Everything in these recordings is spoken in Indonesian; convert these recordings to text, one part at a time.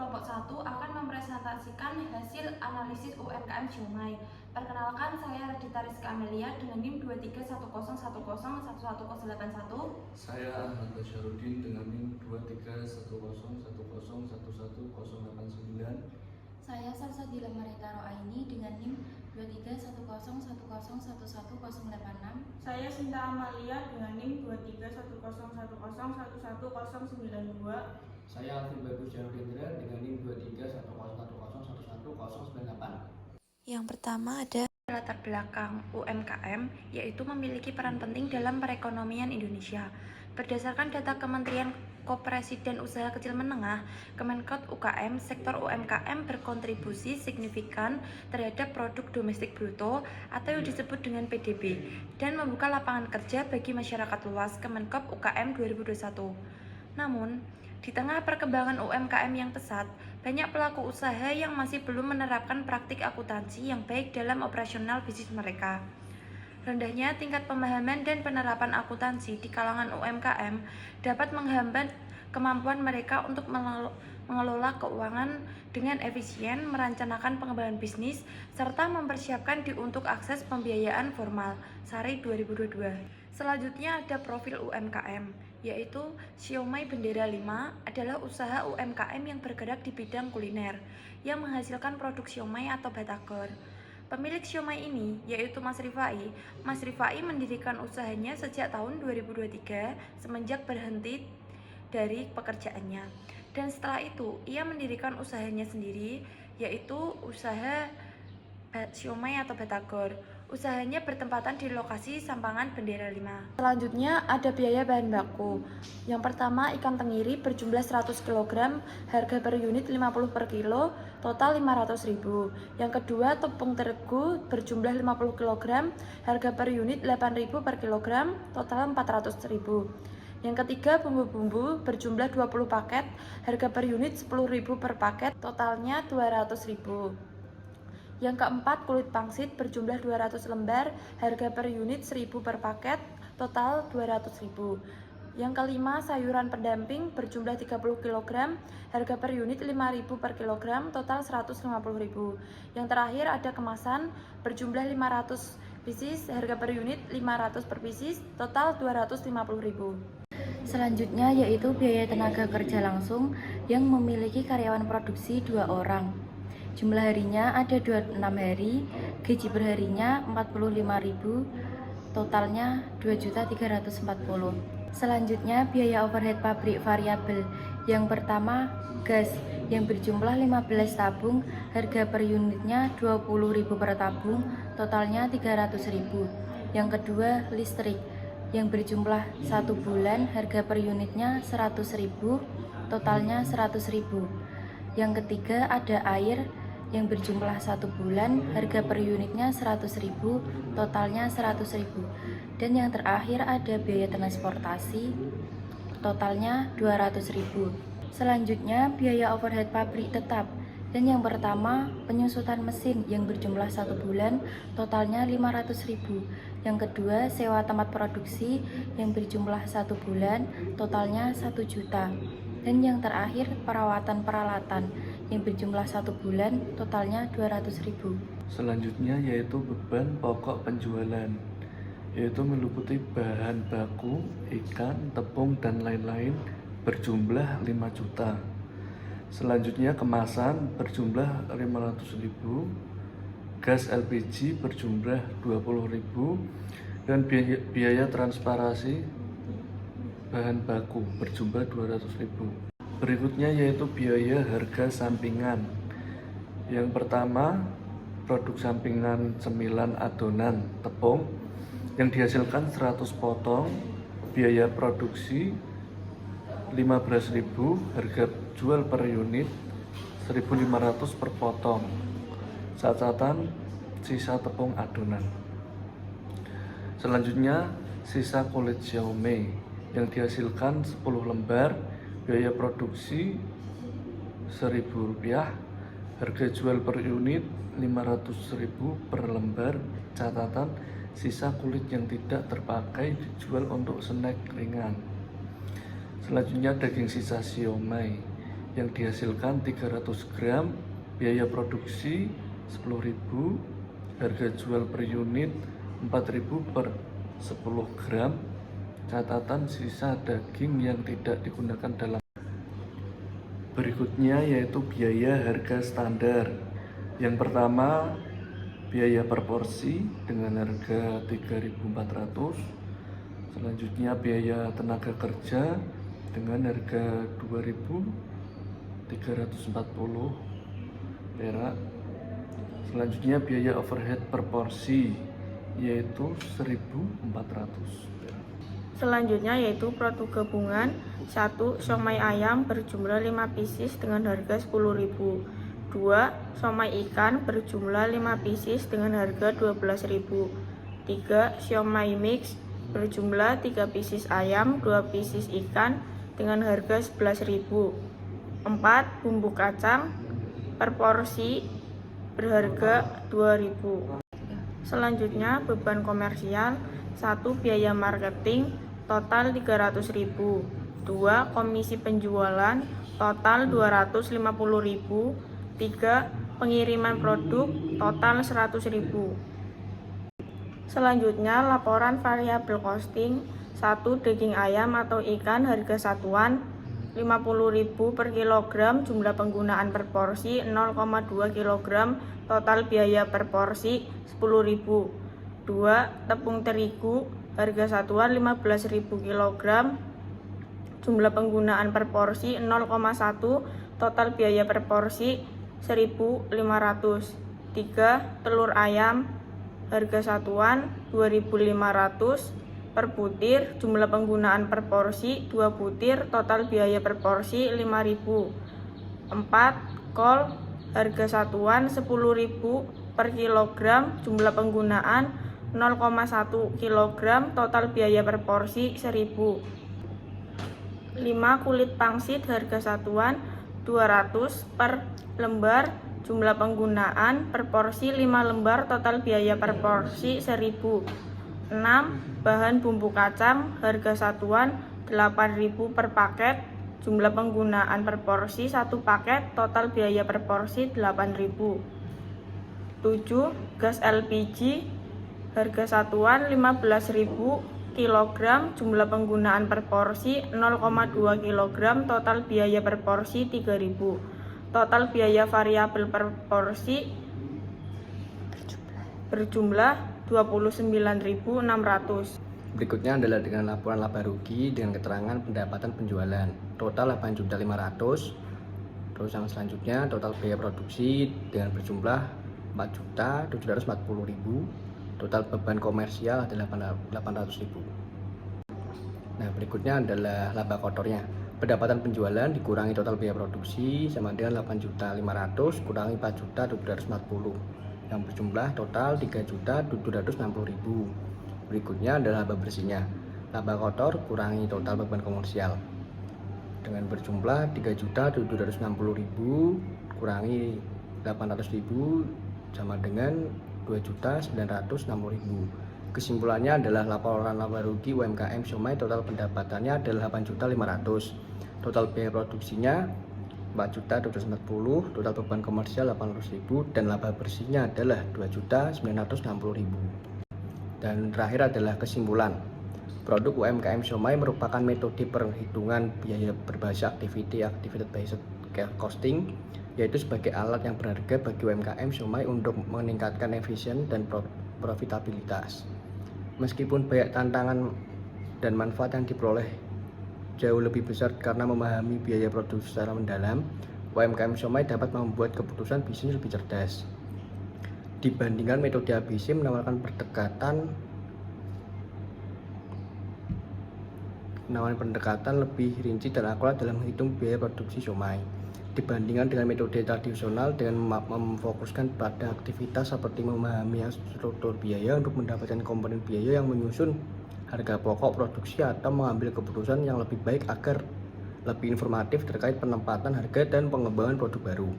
kelompok 1 akan mempresentasikan hasil analisis UMKM Siomay. Perkenalkan, saya Radita Rizka Amelia dengan NIM 2310101181. Saya Ahmad Basyarudin dengan NIM 231010111089. Saya Salsabila Marita Roaini dengan NIM 231010111086. Saya Sinta Amalia dengan NIM 231010111092. Saya Alvin Bagus Jarudendra dengan NIM 231010111098. Yang pertama ada latar belakang UMKM, yaitu memiliki peran penting dalam perekonomian Indonesia. Berdasarkan data Kementerian Koperasi dan Usaha Kecil Menengah, Kemenkot UKM, sektor UMKM berkontribusi signifikan terhadap produk domestik bruto atau yang disebut dengan PDB dan membuka lapangan kerja bagi masyarakat luas. Kemenkop UKM 2021. Namun, di tengah perkembangan UMKM yang pesat, banyak pelaku usaha yang masih belum menerapkan praktik akuntansi yang baik dalam operasional bisnis mereka. Rendahnya tingkat pemahaman dan penerapan akuntansi di kalangan UMKM dapat menghambat kemampuan mereka untuk mengelola keuangan dengan efisien, merencanakan pengembangan bisnis, serta mempersiapkan diri untuk akses pembiayaan formal. Sari 2022. Selanjutnya ada profil UMKM, yaitu Siomay Bendera 5 adalah usaha UMKM yang bergerak di bidang kuliner, yang menghasilkan produk siomay atau batagor. Pemilik siomay ini, yaitu Mas Rifai. Mas Rifai mendirikan usahanya sejak tahun 2023 semenjak berhenti dari pekerjaannya. Dan setelah itu, ia mendirikan usahanya sendiri, yaitu usaha siomay atau batagor. Usahanya bertempatan di lokasi Sampangan Bendera 5. Selanjutnya ada biaya bahan baku. Yang pertama, ikan tenggiri berjumlah 100 kg, harga per unit 50 per kilo, total 500.000. Yang kedua, tepung terigu berjumlah 50 kg, harga per unit 8.000 per kilogram, total 400.000. Yang ketiga, bumbu-bumbu berjumlah 20 paket, harga per unit 10.000 per paket, totalnya 200.000. Yang keempat, kulit pangsit berjumlah 200 lembar, harga per unit 1.000 per paket, total 200.000. Yang kelima, sayuran pendamping berjumlah 30 kg, harga per unit 5.000 per kilogram, total 150.000. Yang terakhir ada kemasan berjumlah 500 pieces, harga per unit 500 per pieces, total 250.000. Selanjutnya yaitu biaya tenaga kerja langsung yang memiliki karyawan produksi 2 orang. Jumlah harinya ada 26 hari, gaji per harinya 45.000, totalnya 2.340. Selanjutnya biaya overhead pabrik variabel. Yang pertama, gas yang berjumlah 15 tabung, harga per unitnya 20.000 per tabung, totalnya 300.000. Yang kedua, listrik yang berjumlah 1 bulan, harga per unitnya 100.000, totalnya 100.000. Yang ketiga ada air yang berjumlah 1 bulan, harga per unitnya 100.000, totalnya 100.000. Dan yang terakhir ada biaya transportasi, totalnya 200.000. Selanjutnya biaya overhead pabrik tetap. Dan yang pertama, penyusutan mesin yang berjumlah 1 bulan, totalnya 500.000. Yang kedua, sewa tempat produksi yang berjumlah 1 bulan, totalnya 1 juta. Dan yang terakhir, perawatan peralatan yang berjumlah 1 bulan, totalnya 200.000. Selanjutnya yaitu beban pokok penjualan, yaitu meliputi bahan baku, ikan, tepung, dan lain-lain berjumlah 5 juta. Selanjutnya kemasan berjumlah 500.000, gas LPG berjumlah 20.000, dan biaya transparasi bahan baku berjumlah 200.000. Berikutnya yaitu biaya harga sampingan. Yang pertama, produk sampingan cemilan adonan tepung yang dihasilkan 100 potong, biaya produksi 15.000, harga jual per unit 1.500 per potong. Catatan sisa tepung adonan. Selanjutnya sisa kulit siomay yang dihasilkan 10 lembar, biaya produksi Rp1.000, harga jual per unit 500.000 per lembar. Catatan sisa kulit yang tidak terpakai dijual untuk snack ringan. Selanjutnya daging sisa siomay yang dihasilkan 300 gram, biaya produksi 10.000, harga jual per unit 4.000 per 10 gram, catatan sisa daging yang tidak digunakan dalam. Berikutnya yaitu biaya harga standar. Yang pertama, biaya per porsi dengan harga 3.400. Selanjutnya biaya tenaga kerja dengan harga 2.340 perak. Selanjutnya biaya overhead per porsi yaitu 1.400 perak. Selanjutnya yaitu produk gabungan 1. Siomay ayam berjumlah 5 pieces dengan harga 10.000. 2. Siomay ikan berjumlah 5 pieces dengan harga 12.000. 3. Siomay mix berjumlah 3 pieces ayam, 2 pieces ikan dengan harga 11.000. 4. Bumbu kacang per porsi berharga 2.000. Selanjutnya beban komersial 1. Biaya marketing total 300.000. 2. Komisi penjualan total 250.000. 3. Pengiriman produk total 100.000. Selanjutnya laporan variabel costing 1. Daging ayam atau ikan harga satuan 50.000 per kilogram, jumlah penggunaan per porsi 0,2 kg, total biaya per porsi 10.000. 2. Tepung terigu harga satuan 15.000 kg, jumlah penggunaan per porsi 0,1, total biaya per porsi 1.500. 3. Telur ayam harga satuan 2.500 per butir, jumlah penggunaan per porsi 2 butir, total biaya per porsi 5.000. 4. Kol harga satuan 10.000 per kilogram, jumlah penggunaan 0,1 kg, total biaya per porsi 1.000. 5. Kulit pangsit harga satuan 200 per lembar, jumlah penggunaan per porsi 5 lembar, total biaya per porsi 1.000. 6. Bahan bumbu kacang harga satuan 8.000 per paket, jumlah penggunaan per porsi 1 paket, total biaya per porsi 8.000. 7. Gas LPG harga satuan 15.000 kg, jumlah penggunaan per porsi 0,2 kg, total biaya per porsi 3.000. Total biaya variabel per porsi berjumlah 29.600. Berikutnya adalah dengan laporan laba rugi dengan keterangan pendapatan penjualan total 8.500.000. Terus yang selanjutnya total biaya produksi dengan berjumlah 4.740.000. Total beban komersial adalah 800.000. Nah, berikutnya adalah laba kotornya. Pendapatan penjualan dikurangi total biaya produksi sama dengan 8.500.000 kurangi 4.740.000 yang berjumlah total 3.760.000. Berikutnya adalah laba bersihnya. Laba kotor kurangi total beban komersial dengan berjumlah 3.760.000 kurangi 800.000 sama dengan 2.960.000. Kesimpulannya adalah laporan laba rugi UMKM Siomay total pendapatannya adalah 8.500.000. Total biaya produksinya 4.740.000, total beban komersial 800.000 dan laba bersihnya adalah 2.960.000. Dan terakhir adalah kesimpulan. Produk UMKM Siomay merupakan metode perhitungan biaya berbasis activity based costing, yaitu sebagai alat yang berharga bagi UMKM Siomay untuk meningkatkan efisien dan profitabilitas. Meskipun banyak tantangan dan manfaat yang diperoleh jauh lebih besar karena memahami biaya produksi secara mendalam, UMKM Siomay dapat membuat keputusan bisnis lebih cerdas. Dibandingkan metode ABC menawarkan pendekatan lebih rinci dan akurat dalam menghitung biaya produksi siomay. Dibandingkan dengan metode tradisional dengan memfokuskan pada aktivitas seperti memahami struktur biaya untuk mendapatkan komponen biaya yang menyusun harga pokok produksi atau mengambil keputusan yang lebih baik agar lebih informatif terkait penempatan harga dan pengembangan produk baru.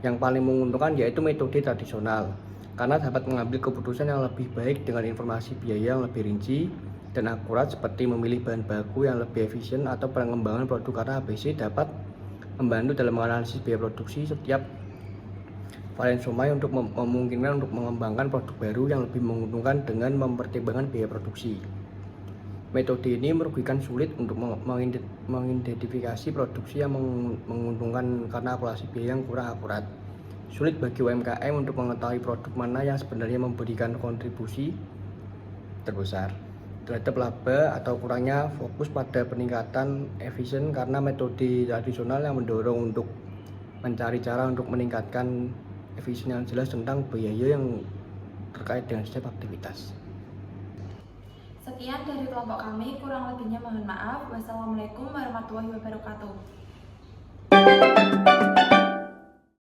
Yang paling menguntungkan yaitu metode tradisional, karena dapat mengambil keputusan yang lebih baik dengan informasi biaya yang lebih rinci dan akurat seperti memilih bahan baku yang lebih efisien atau pengembangan produk, karena ABC dapat membantu dalam menganalisis biaya produksi setiap varian somai untuk memungkinkan untuk mengembangkan produk baru yang lebih menguntungkan dengan mempertimbangkan biaya produksi. Metode ini merugikan sulit untuk mengidentifikasi produksi yang menguntungkan karena kalkulasi biaya yang kurang akurat. Sulit bagi UMKM untuk mengetahui produk mana yang sebenarnya memberikan kontribusi terbesar terhadap laba atau kurangnya fokus pada peningkatan efisien karena metode tradisional yang mendorong untuk mencari cara untuk meningkatkan efisien yang jelas tentang biaya yang terkait dengan setiap aktivitas. Sekian dari kelompok kami, kurang lebihnya mohon maaf. Wassalamualaikum warahmatullahi wabarakatuh.